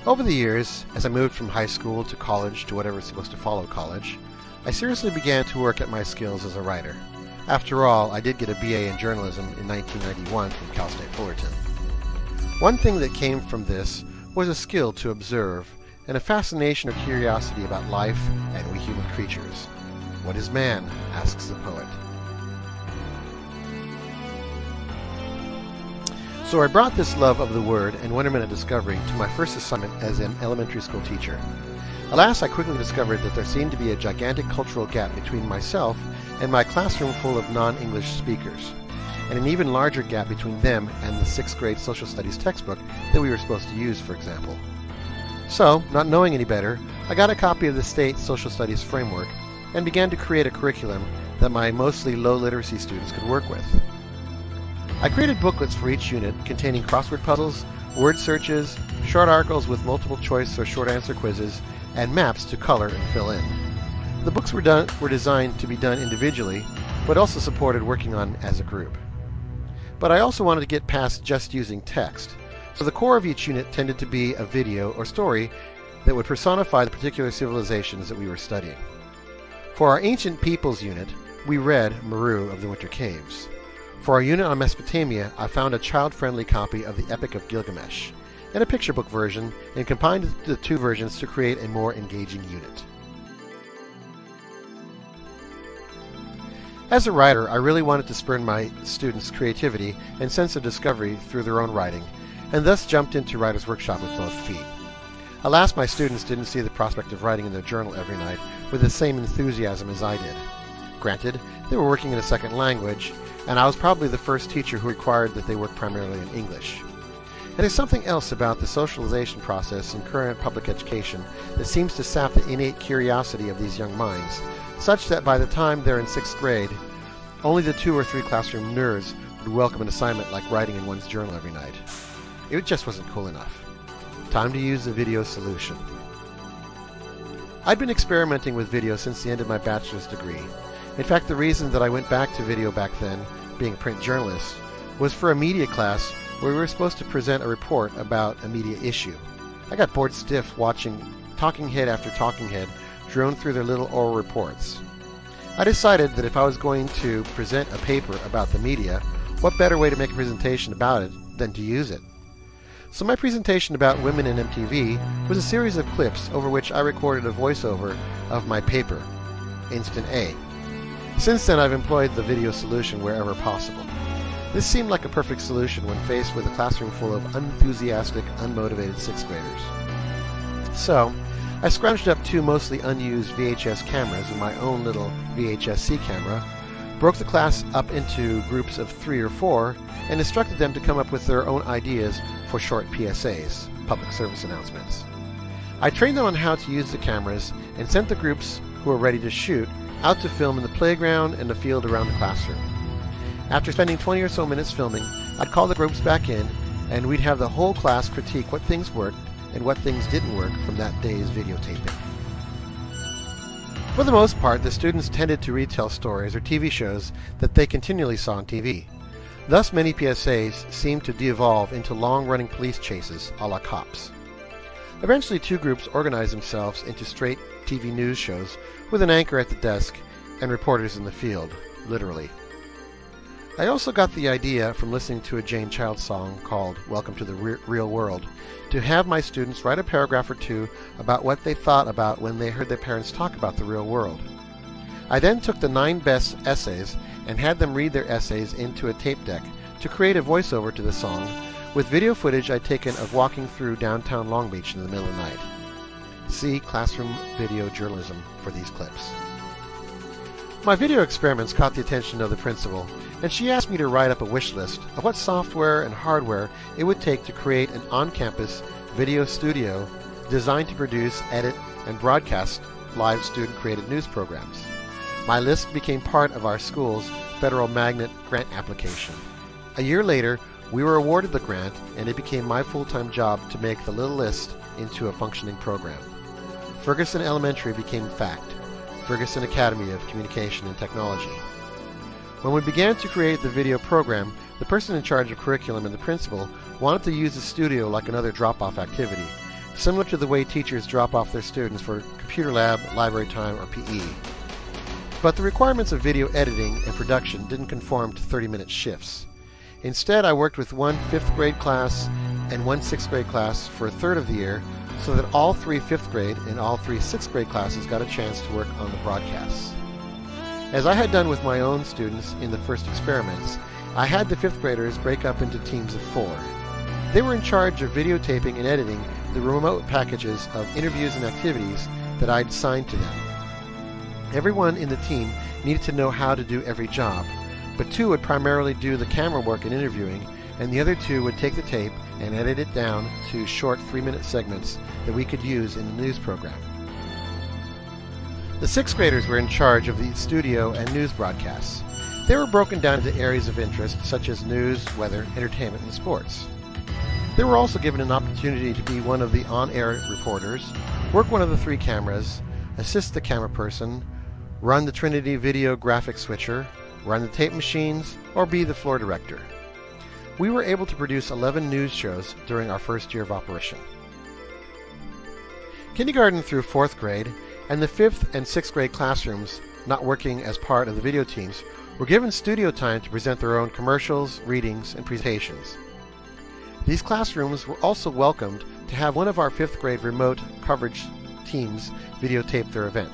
Over the years, as I moved from high school to college to whatever was supposed to follow college, I seriously began to work at my skills as a writer. After all, I did get a BA in journalism in 1991 from Cal State Fullerton. One thing that came from this was a skill to observe and a fascination or curiosity about life and we human creatures. What is man? Asks the poet. So I brought this love of the word and wonderment of discovery to my first assignment as an elementary school teacher. Alas, I quickly discovered that there seemed to be a gigantic cultural gap between myself and my classroom full of non-English speakers, and an even larger gap between them and the 6th grade social studies textbook that we were supposed to use, for example. So, not knowing any better, I got a copy of the state social studies framework and began to create a curriculum that my mostly low literacy students could work with. I created booklets for each unit containing crossword puzzles, word searches, short articles with multiple choice or short answer quizzes, and maps to color and fill in. The books were designed to be done individually, but also supported working on as a group. But I also wanted to get past just using text, so the core of each unit tended to be a video or story that would personify the particular civilizations that we were studying. For our Ancient Peoples unit, we read Meru of the Winter Caves. For our unit on Mesopotamia, I found a child-friendly copy of the Epic of Gilgamesh, and a picture book version, and combined the two versions to create a more engaging unit. As a writer, I really wanted to spur my students' creativity and sense of discovery through their own writing, and thus jumped into Writer's Workshop with both feet. Alas, my students didn't see the prospect of writing in their journal every night with the same enthusiasm as I did. Granted, they were working in a second language, and I was probably the first teacher who required that they work primarily in English. It is something else about the socialization process in current public education that seems to sap the innate curiosity of these young minds, such that by the time they're in 6th grade, only the 2 or 3 classroom nerds would welcome an assignment like writing in one's journal every night. It just wasn't cool enough. Time to use the video solution. I'd been experimenting with video since the end of my bachelor's degree. In fact, the reason that I went back to video back then, being a print journalist, was for a media class where we were supposed to present a report about a media issue. I got bored stiff watching talking head after talking head drone through their little oral reports. I decided that if I was going to present a paper about the media, what better way to make a presentation about it than to use it? So my presentation about women in MTV was a series of clips over which I recorded a voiceover of my paper, Instant A. Since then, I've employed the video solution wherever possible. This seemed like a perfect solution when faced with a classroom full of unenthusiastic, unmotivated 6th graders. So, I scrounged up 2 mostly unused VHS cameras and my own little VHS-C camera, broke the class up into groups of 3 or 4, and instructed them to come up with their own ideas for short PSAs, public service announcements. I trained them on how to use the cameras and sent the groups who were ready to shoot out to film in the playground and the field around the classroom. After spending 20 or so minutes filming, I'd call the groups back in, and we'd have the whole class critique what things worked and what things didn't work from that day's videotaping. For the most part, the students tended to retell stories or TV shows that they continually saw on TV. Thus, many PSAs seemed to de-evolve into long-running police chases a la Cops. Eventually, 2 groups organized themselves into straight TV news shows with an anchor at the desk and reporters in the field, literally. I also got the idea from listening to a Jane Child song called Welcome to the Real World to have my students write a paragraph or 2 about what they thought about when they heard their parents talk about the real world. I then took the 9 best essays and had them read their essays into a tape deck to create a voiceover to the song with video footage I'd taken of walking through downtown Long Beach in the middle of the night. See classroom video journalism for these clips. My video experiments caught the attention of the principal, and she asked me to write up a wish list of what software and hardware it would take to create an on-campus video studio designed to produce, edit, and broadcast live student-created news programs. My list became part of our school's federal magnet grant application. A year later, we were awarded the grant, and it became my full-time job to make the little list into a functioning program. Ferguson Elementary became FACT, Ferguson Academy of Communication and Technology. When we began to create the video program, the person in charge of curriculum and the principal wanted to use the studio like another drop-off activity, similar to the way teachers drop off their students for computer lab, library time, or PE. But the requirements of video editing and production didn't conform to 30-minute shifts. Instead, I worked with one 5th grade class and one 6th grade class for a third of the year, so that all 3 5th grade and all 3 6th grade classes got a chance to work on the broadcasts. As I had done with my own students in the first experiments, I had the 5th graders break up into teams of 4. They were in charge of videotaping and editing the remote packages of interviews and activities that I'd assigned to them. Everyone in the team needed to know how to do every job, but 2 would primarily do the camera work and interviewing, and the other 2 would take the tape and edit it down to short 3-minute segments that we could use in the news program. The 6th graders were in charge of the studio and news broadcasts. They were broken down into areas of interest such as news, weather, entertainment, and sports. They were also given an opportunity to be one of the on-air reporters, work one of the 3 cameras, assist the camera person, run the Trinity video graphic switcher, run the tape machines, or be the floor director. We were able to produce 11 news shows during our first year of operation. Kindergarten through 4th grade and the 5th and 6th grade classrooms not working as part of the video teams were given studio time to present their own commercials, readings, and presentations. These classrooms were also welcomed to have one of our 5th grade remote coverage teams videotape their event.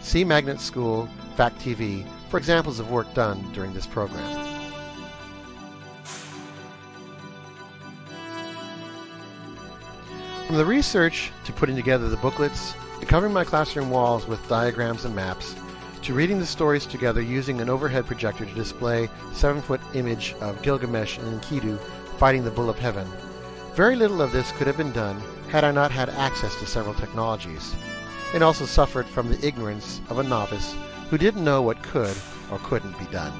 See Magnet School, Fact TV for examples of work done during this program. From the research to putting together the booklets, to covering my classroom walls with diagrams and maps, to reading the stories together using an overhead projector to display a 7-foot image of Gilgamesh and Enkidu fighting the Bull of Heaven, very little of this could have been done had I not had access to several technologies, and also suffered from the ignorance of a novice who didn't know what could or couldn't be done.